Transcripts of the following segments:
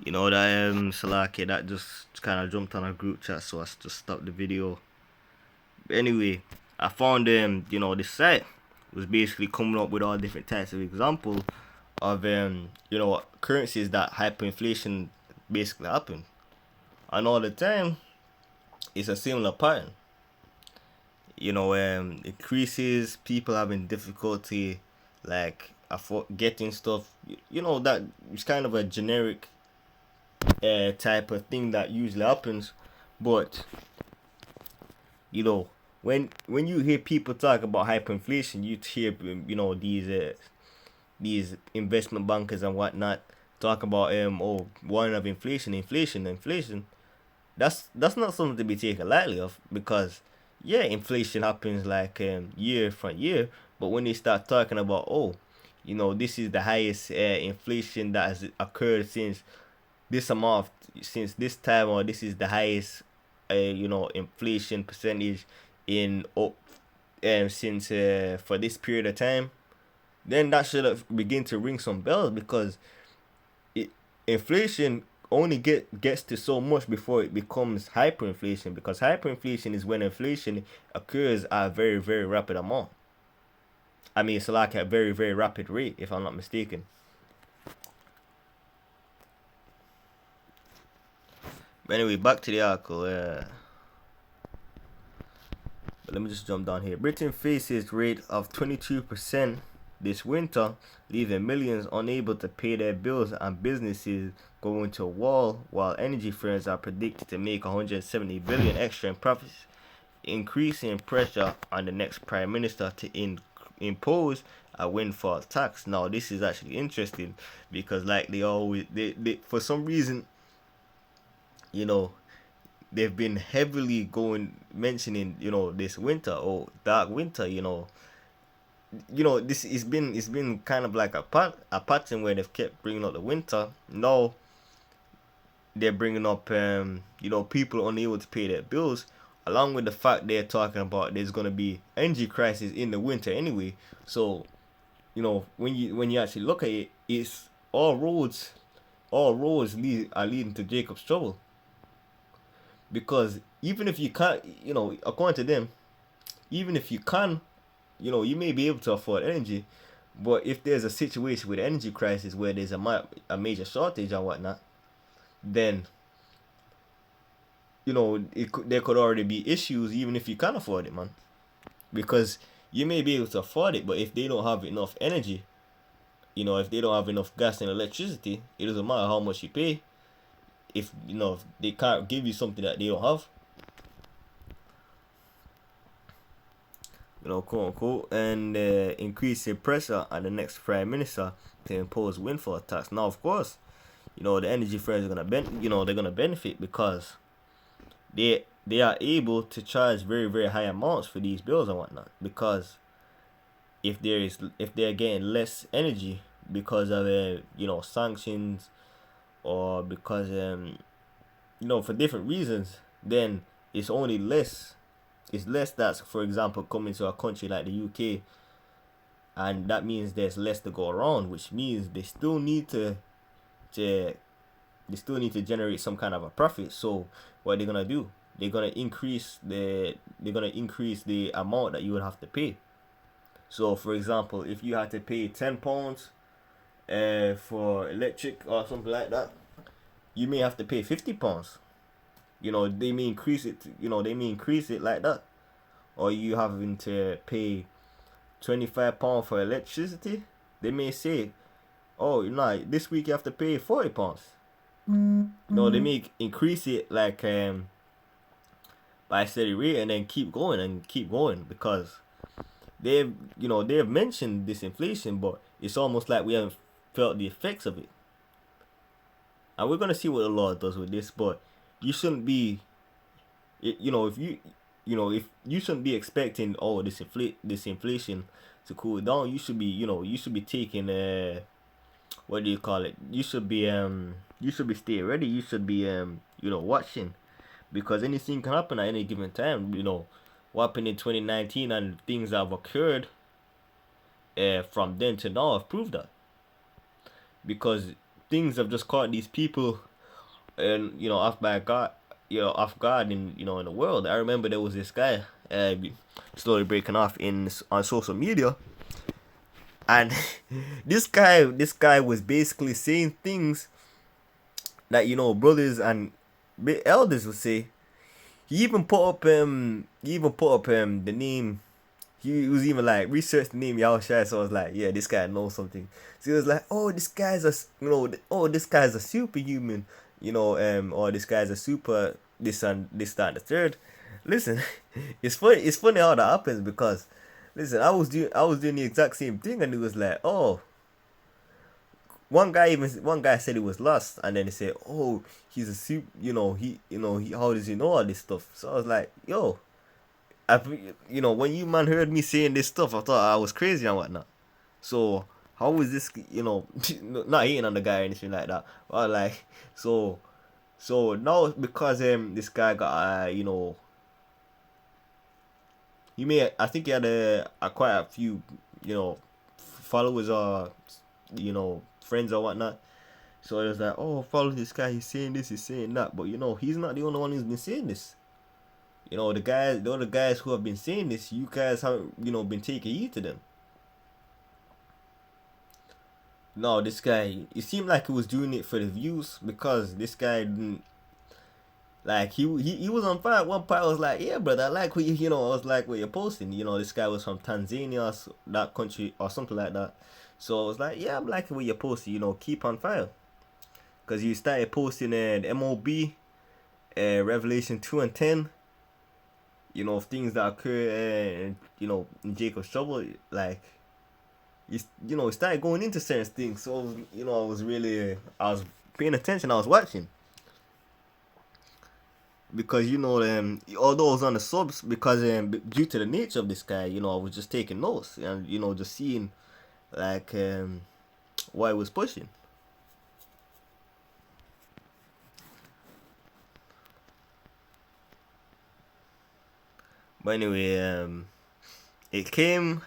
That Salaki that just kind of jumped on a group chat, so I just stopped the video. But anyway, I found this site was basically coming up with all different types of examples of currencies that hyperinflation basically happen, and all the time it's a similar pattern. Increases, people having difficulty like getting stuff. That it's kind of a generic type of thing that usually happens. But you know, when you hear people talk about hyperinflation, you hear these investment bankers and whatnot talk about warning of inflation. That's not something to be taken lightly of, because yeah, inflation happens like year from year. But when they start talking about, this is the highest inflation that has occurred since this amount since this time, or this is the highest inflation percentage in since for this period of time, then that should have begin to ring some bells, because inflation only gets to so much before it becomes hyperinflation, because hyperinflation is when inflation occurs at a very, very rapid amount. I mean, it's like a very, very rapid rate, if I'm not mistaken. But anyway, back to the article. But let me just jump down here. Britain faces rate of 22% this winter, leaving millions unable to pay their bills and businesses going to a wall, while energy firms are predicted to make 170 billion extra in profits, increasing pressure on the next prime minister to impose a windfall tax. Now, this is actually interesting, because like they for some reason, they've been heavily mentioning this winter, or dark winter. This it's been kind of like a pattern where they've kept bringing up the winter. Now they're bringing up people unable to pay their bills, along with the fact they're talking about there's gonna be energy crisis in the winter anyway. So when you actually look at it, it's all roads are leading to Jacob's trouble, because even if you can't, according to them, even if you can, you may be able to afford energy, but if there's a situation with energy crisis where there's a major shortage and whatnot, then there could already be issues even if you can afford it, man. Because you may be able to afford it, but if they don't have enough energy, if they don't have enough gas and electricity, it doesn't matter how much you pay. If they can't give you something that they don't have, quote unquote, and increasing pressure on the next prime minister to impose windfall tax. Now, of course, the energy firms are they're gonna benefit, because they are able to charge very, very high amounts for these bills and whatnot, because if they're getting less energy because of sanctions, or because for different reasons, then it's only less. It's less that's, for example, coming to a country like the UK, and that means there's less to go around, which means they still need to generate some kind of a profit. So what they're gonna do? They're gonna increase the amount that you would have to pay. So for example, if you had to pay £10 for electric or something like that, you may have to pay £50. They may increase it. They may increase it like that, or you having to pay £25 for electricity. They may say, oh, this week you have to pay £40. They may increase it like by a steady rate, and then keep going, because they've mentioned this inflation, but it's almost like we haven't felt the effects of it. And we're gonna see what the law does with this, but you shouldn't be, if you shouldn't be expecting this inflation to cool down. You should be taking what do you call it? You should be stay ready. You should be watching, because anything can happen at any given time. What happened in 2019 and things that have occurred from then to now have proved that, because things have just caught these people, and off by God, off guard in the world. I remember there was this guy, slowly breaking off on social media, and this guy was basically saying things that brothers and elders would say. He even put up the name. He was even like researched the name Yahushua, so I was like, yeah, this guy knows something. So he was like, oh, this guy's this guy's a superhuman, or this guy's a super this and this that and the third. Listen, it's funny how that happens, because listen, I was doing the exact same thing, and it was like, oh, one guy said he was lost, and then he said, oh, he's a super, he how does he know all this stuff? So I was like, yo, when you man heard me saying this stuff, I thought I was crazy and whatnot. So how was this, not hating on the guy or anything like that, but like, so now, because this guy got I think he had quite a few followers, or friends or whatnot. So it was like, oh, follow this guy, he's saying this, he's saying that, but he's not the only one who's been saying this. The other guys who have been saying this, you guys haven't been taking heed to them. No, this guy, it seemed like he was doing it for the views, because this guy didn't, like, he was on fire. At one part I was like, yeah, brother, I like what I was like what you're posting. This guy was from Tanzania, or that country or something like that. So I was like, yeah, I'm liking what you're posting, keep on fire. Because you started posting the MOB, Revelation 2 and 10, things that occur, in Jacob's trouble, like, you started going into certain things. So, I was paying attention, I was watching. Because, although I was on the subs, because due to the nature of this guy, I was just taking notes, and, just seeing, like, what he was pushing. But anyway, it came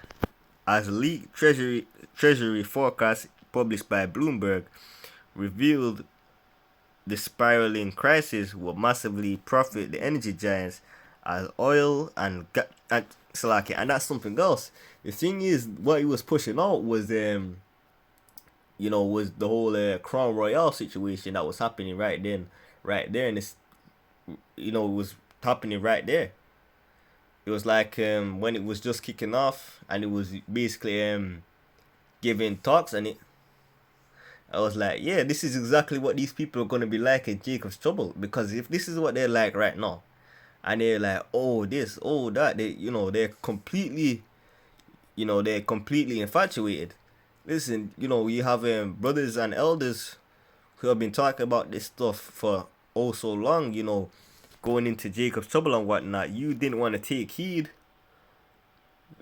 as leaked treasury forecast published by Bloomberg revealed the spiraling crisis will massively profit the energy giants as oil and Salaki, and that's something else. The thing is, what he was pushing out was was the whole Crown Royale situation that was happening right there, and it's it was happening right there. It was like when it was just kicking off, and it was basically giving talks, and I was like, yeah, this is exactly what these people are gonna be like in Jacob's trouble, because if this is what they're like right now, and they're like, oh this, oh that, they're completely infatuated. Listen, you have brothers and elders who have been talking about this stuff for oh so long, going into Jacob's trouble and whatnot. You didn't want to take heed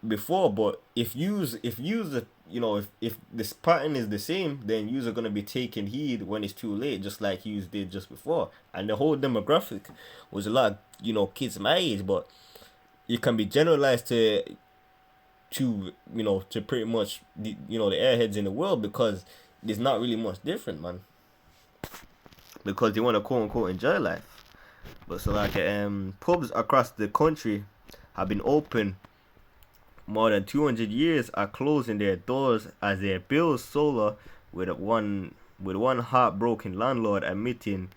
before, but if this pattern is the same, then you are gonna be taking heed when it's too late, just like you did just before. And the whole demographic was a lot of kids my age, but it can be generalized to pretty much the airheads in the world, because there's not really much different, man, because they want to quote unquote enjoy life. But so like pubs across the country have been open more than 200 years are closing their doors as they build solar, with one heartbroken landlord admitting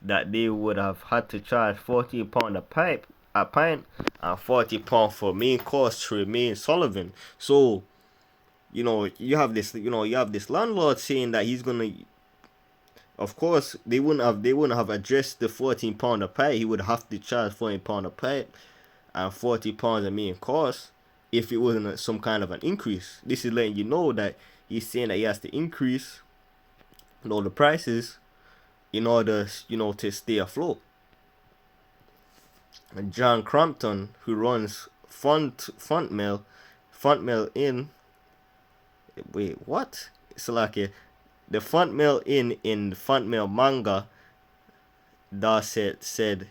that they would have had to charge £14 a pint and £40 for main course to remain Sullivan. So you have this landlord saying that he's gonna, of course they wouldn't have addressed the £14 a pint. He would have to charge £14 a pint and £40 a main course if it wasn't some kind of an increase. This is letting you know that he's saying that he has to increase the prices in order to stay afloat. And John Crampton, who runs Frontmail Inn, wait, what? It's like the Frontmail Inn in Frontmail Manga, Dorset said,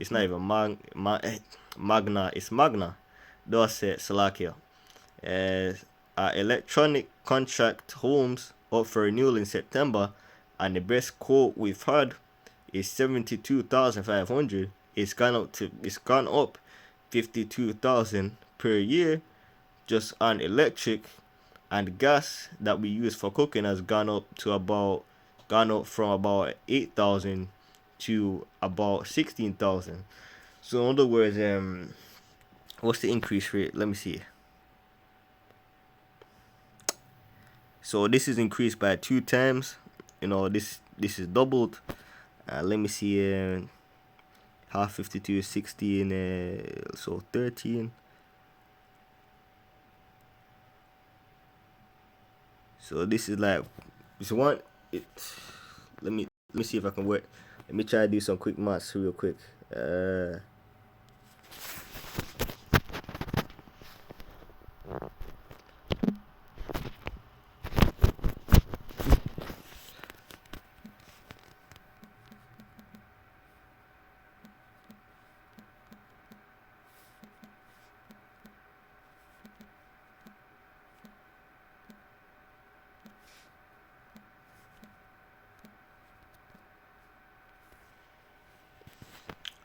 it's not even Magna, it's Magna. Dorset, Slovakia. Our electronic contract homes up for renewal in September and the best quote we've had is 72,500. It's gone up 52,000 per year just on electric, and gas that we use for cooking has gone up from about 8,000 to about 16,000. So in other words, what's the increase rate? Let me see. So this is increased by 2 times. This is doubled. Let me see. Half 52 is 16. So 13. So this is like this one. Let me see if I can work. Let me try to do some quick maths real quick.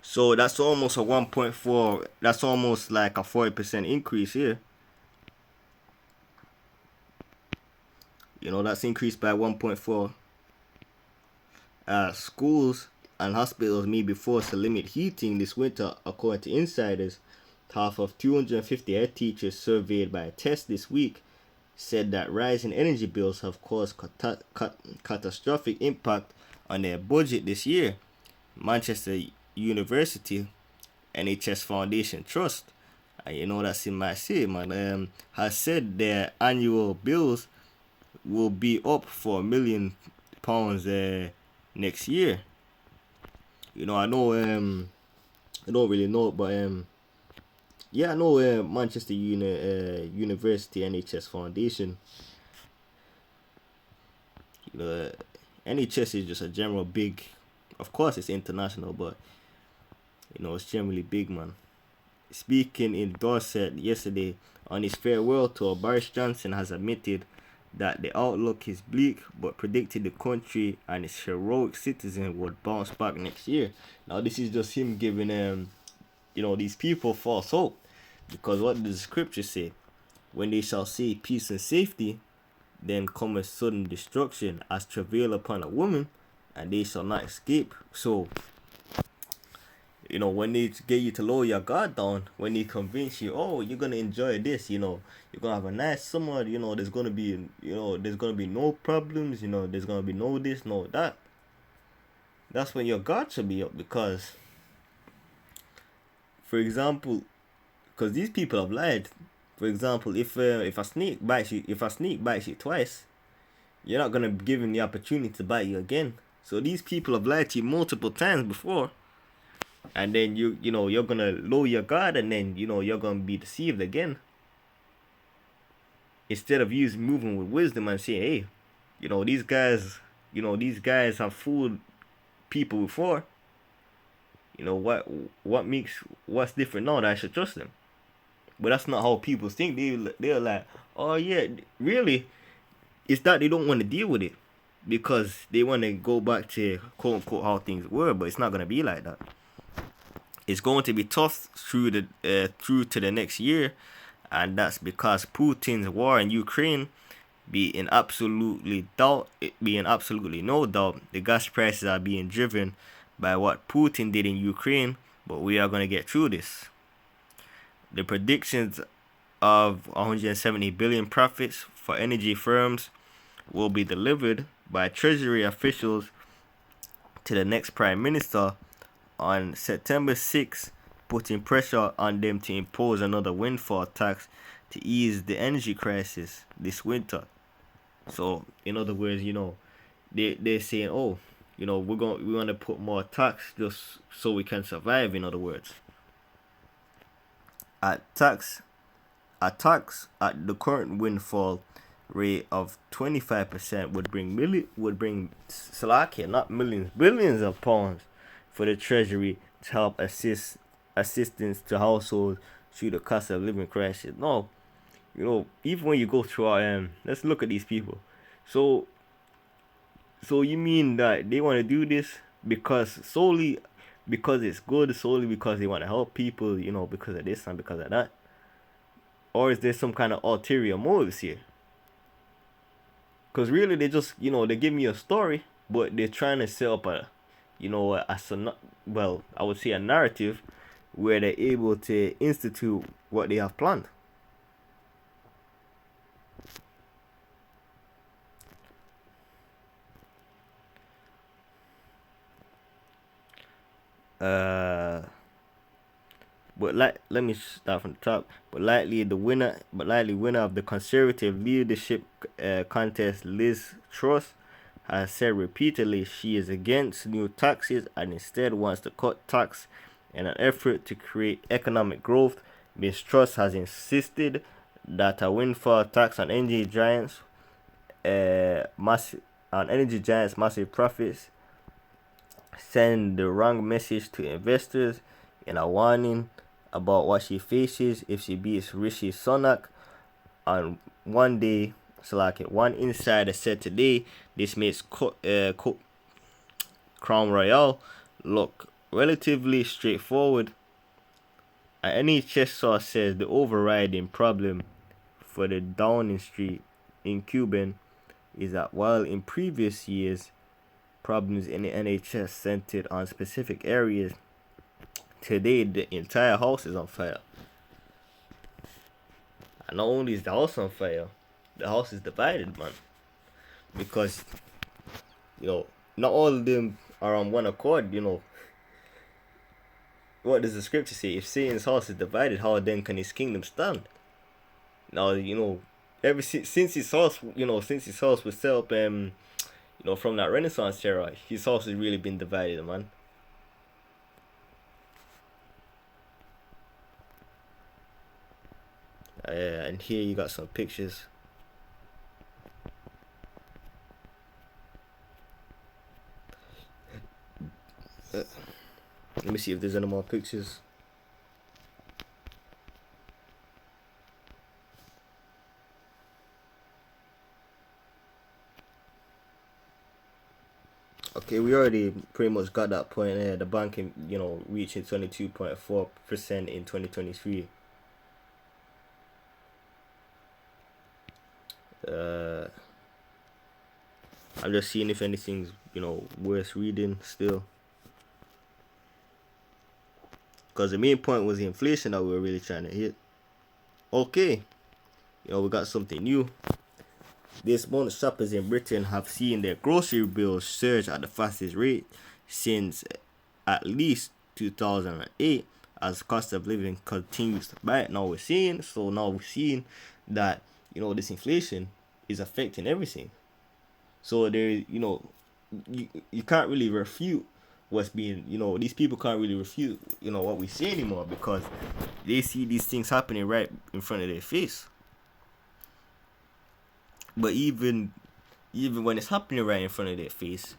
So that's almost a 1.4. That's almost like a 40% increase here. That's increased by 1.4. Schools and hospitals may be forced to limit heating this winter, according to insiders. Half of 250 head teachers surveyed by a test this week said that rising energy bills have caused catastrophic impact on their budget this year. Manchester University NHS Foundation Trust, that's in my city, man, has said their annual bills will be up for £1 million next year. I know, I don't really know, but yeah, I know Manchester University NHS Foundation. NHS is just a general big. Of course, it's international, but it's generally big, man. Speaking in Dorset yesterday on his farewell tour, Boris Johnson has admitted that the outlook is bleak, but predicted the country and its heroic citizens would bounce back next year. Now, this is just him giving these people false hope, because what does the scripture say? When they shall say peace and safety, then cometh sudden destruction as travail upon a woman, and they shall not escape. So, when they get you to lower your guard down, when they convince you, oh, you're gonna enjoy this, you're gonna have a nice summer, there's gonna be no problems, there's gonna be no this, no that. That's when your guard should be up, because, for example, because these people have lied. For example, if a snake bites you twice, you're not gonna give him the opportunity to bite you again. So these people have lied to you multiple times before, and then you're gonna lower your guard, and then you're gonna be deceived again. Instead of you moving with wisdom and saying, hey, these guys have fooled people before. What's different now that I should trust them? But that's not how people think. They're like, oh yeah, really? It's that they don't want to deal with it, because they want to go back to quote unquote how things were, but it's not gonna be like that. It's going to be tough through to the next year, and that's because Putin's war in Ukraine being absolutely no doubt, the gas prices are being driven by what Putin did in Ukraine, but we are going to get through this. The predictions of 170 billion profits for energy firms will be delivered by Treasury officials to the next Prime Minister on September 6, putting pressure on them to impose another windfall tax to ease the energy crisis this winter. So, in other words, they're saying, oh, we want to put more tax just so we can survive. In other words, a tax at the current windfall rate of 25% would bring Slovakia, not millions, billions of pounds for the Treasury to help assistance to households through the cost of living crisis. No, even when you go through let's look at these people. So So you mean that they want to do this solely because it's good, solely because they want to help people, because of this and because of that? Or is there some kind of ulterior motives here? Because really, they just, they give me a story, but they're trying to set up well, I would say a narrative where they're able to institute what they have planned. Uh, let me start from the top. But likely winner of the conservative leadership contest, Liz Truss, has said repeatedly she is against new taxes and instead wants to cut tax in an effort to create economic growth. Ms. Truss has insisted that a windfall tax on energy giants, massive profits, send the wrong message to investors in a warning about what she faces if she beats Rishi Sunak on one day. So like one insider said today, this makes Crown Royal look relatively straightforward. An NHS source says the overriding problem for the Downing Street incumbent is that while in previous years problems in the NHS centered on specific areas, today the entire house is on fire. And not only is the house on fire, the house is divided, man. Because, not all of them are on one accord, What does the scripture say? If Satan's house is divided, how then can his kingdom stand? Now, ever since his house, was set up, from that Renaissance era, his house has really been divided, man. And here you got some pictures. Let me see if there's any more pictures. Okay, we already pretty much got that point there. The banking, reaching 22.4% in 2023. I'm just seeing if anything's, worth reading still. Because the main point was the inflation that we were really trying to hit. Okay, we got something new. This month, shoppers in Britain have seen their grocery bills surge at the fastest rate since at least 2008 as cost of living continues to bite. Now we're seeing that, this inflation is affecting everything. So there, you can't really refute what's being, these people can't really refute, what we say anymore because they see these things happening right in front of their face. But even when it's happening right in front of their face,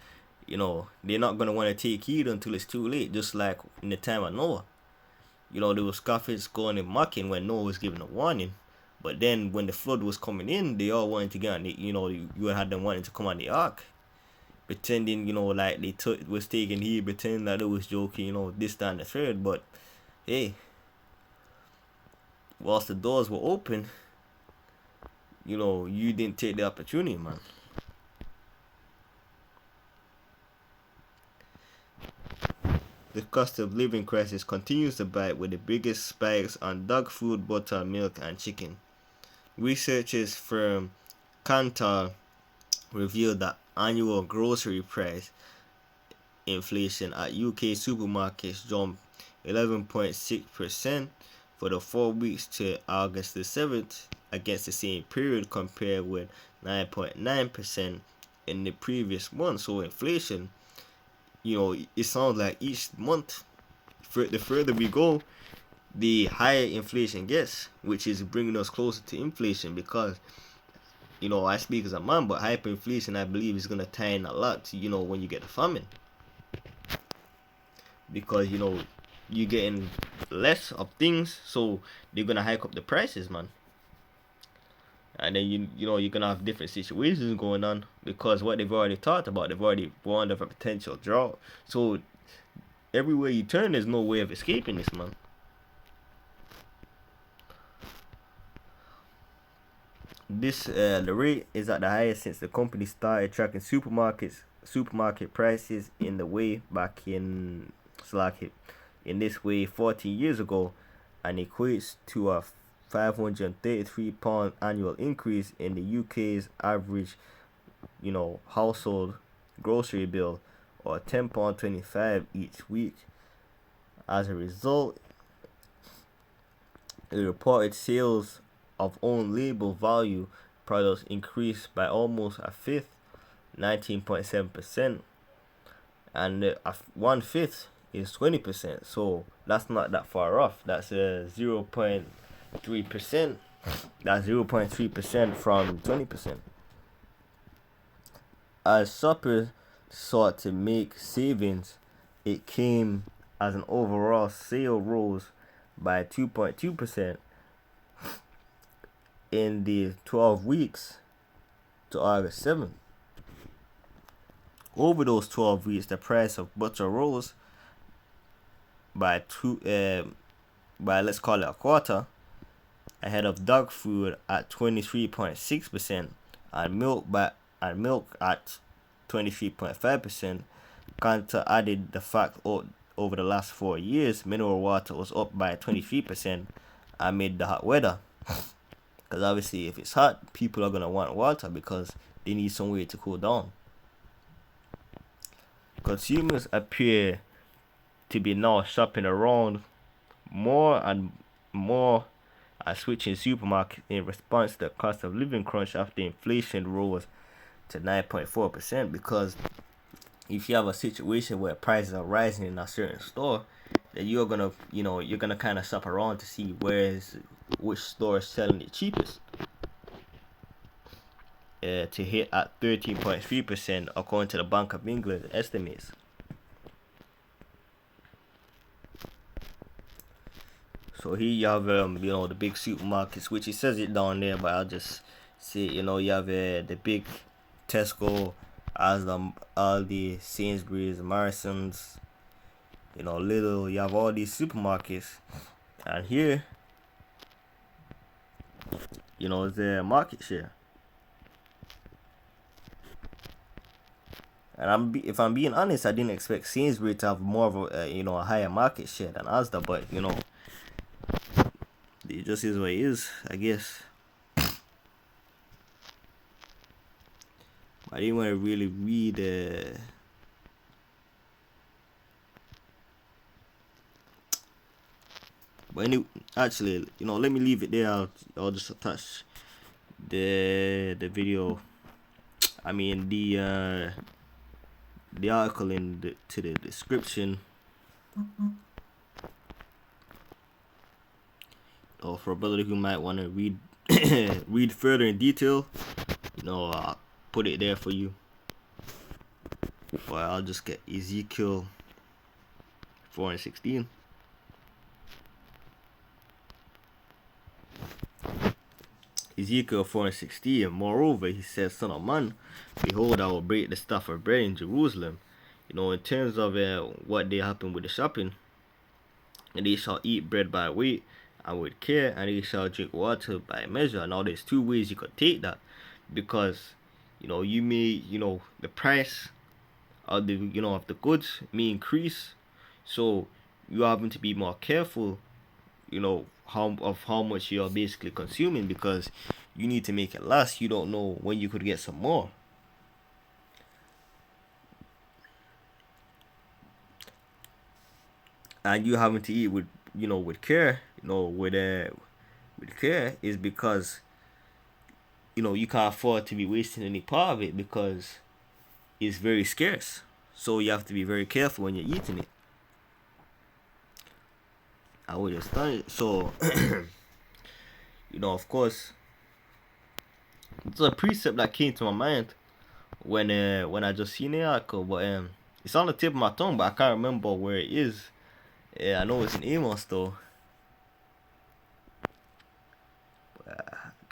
they're not gonna want to take heed until it's too late. Just like in the time of Noah, there was scoffers going and mocking when Noah was giving a warning. But then when the flood was coming in, they all wanted to get on the, you had them wanting to come on the ark, pretending, like they was taking heed, pretending that it was joking, this, that, and the third. But hey, whilst the doors were open, you didn't take the opportunity, man. The cost of living crisis continues to bite with the biggest spikes on dog food, butter, milk, and chicken. Researchers from Kantar revealed that annual grocery price inflation at UK supermarkets jumped 11.6% for the 4 weeks to August the 7th against the same period compared with 9.9% in the previous month. So inflation, it sounds like each month, the further we go, the higher inflation gets, which is bringing us closer to inflation because, I speak as a man, but hyperinflation, I believe, is going to tie in a lot to, when you get a famine. Because, you're getting less of things, so they're going to hike up the prices, man. And then you know you're gonna have different situations going on because what they've already talked about, they've already warned of a potential drought. So everywhere you turn, there's no way of escaping this, man. The rate is at the highest since the company started tracking supermarket prices in the way back in in this way 14 years ago, and equates to a £533 annual increase in the UK's average, household grocery bill, or £10.25 each week. As a result, the reported sales of own label value products increased by almost a fifth, 19.7%, and 1/5 is 20%. So that's not that far off. That's a 0.3%. That's 0.3% from 20%. As shoppers sought to make savings, it came as an overall sale rose by 2.2% in the 12 weeks to August 7th. Over those 12 weeks, the price of butter rose by let's call it a quarter, ahead of dog food at 23.6% and milk at 23.5%. Added the fact over the last 4 years, mineral water was up by 23% amid the hot weather. Because obviously, if it's hot, people are gonna want water because they need somewhere to cool down. Consumers appear to be now shopping around more and more and switching supermarkets in response to the cost of living crunch after inflation rose to 9.4%. Because if you have a situation where prices are rising in a certain store, then you're gonna kind of shop around to see which store is selling it cheapest. To hit at 13.3% according to the Bank of England estimates. So here you have the big supermarkets, which it says it down there, but I'll just say you have the big Tesco, Asda, Aldi, Sainsbury's, Morrison's, Lidl. You have all these supermarkets, and here is the market share. And if I'm being honest, I didn't expect Sainsbury to have more of a higher market share than Asda, but it just is what it is, I guess. I didn't want to really read but anyway, actually, let me leave it there. I'll just attach the video. I mean the article to the description. Or for a brother who might want to read read further in detail, I'll put it there for you. But I'll just get Ezekiel 4:16. Ezekiel 4:16. Moreover, he says, "Son of man, behold, I will break the staff of bread in Jerusalem." In terms of what they happen with the shopping, and they shall eat bread by weight and with care, and they shall drink water by measure. Now, there's two ways you could take that, because you may the price of the goods may increase, so you having to be more careful how much you're basically consuming, because you need to make it last. You don't know when you could get some more. And you having to eat with care, with care, is because you can't afford to be wasting any part of it, because it's very scarce. So you have to be very careful when you're eating it. I would just start it. So of course, it's a precept that came to my mind when I just seen the article, but it's on the tip of my tongue, but I can't remember where it is. I know it's in Amos though.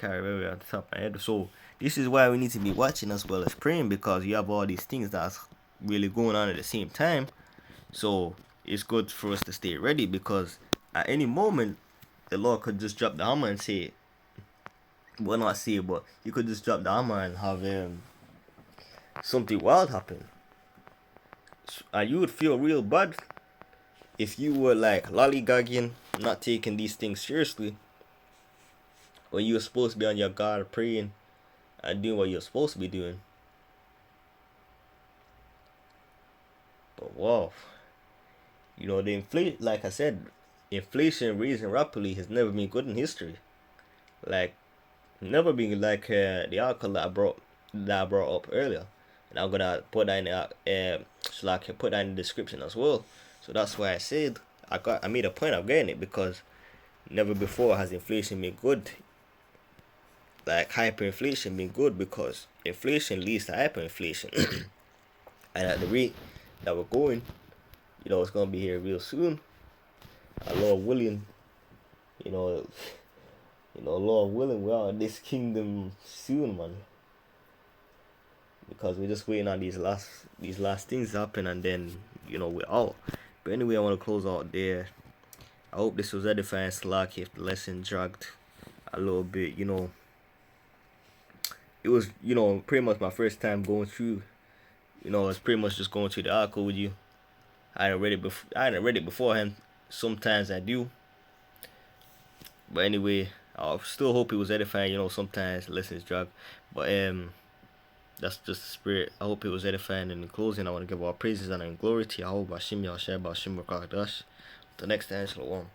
can't remember at the top of my head. So this is why we need to be watching as well as praying, because you have all these things that's really going on at the same time. So it's good for us to stay ready, because at any moment the Lord could just drop the hammer and say, well, not say, but you could just drop the hammer and have something wild happen. And you would feel real bad if you were like lollygagging, not taking these things seriously, when you were supposed to be on your guard praying and doing what you're supposed to be doing. But wow, you know, the inflation, like I said, inflation raising rapidly has never been good in history. Like, never been like the article that I brought up earlier, and I'm gonna put that in so I can put that in the description as well. So that's why I said I made a point of getting it, because never before has inflation been good. Like hyperinflation been good, because inflation leads to hyperinflation, and at the rate that we're going, you know, it's gonna be here real soon. Lord willing, you know, Lord willing, we're out of this kingdom soon, man. Because we're just waiting on these last things to happen, and then, you know, we're out. But anyway, I want to close out there. I hope this was edifying. Slack if the lesson dragged a little bit, you know. It was, you know, pretty much my first time going through. You know, it's pretty much just going through the article with you. I hadn't read it beforehand. Sometimes I do. But anyway, I still hope it was edifying. You know, sometimes lessons drag. But that's just the spirit. I hope it was edifying. And in closing, I want to give all praises, honor, and glory to Yahweh, Bashim Yahshua, Bashim Rakadash. The next time, Shalom.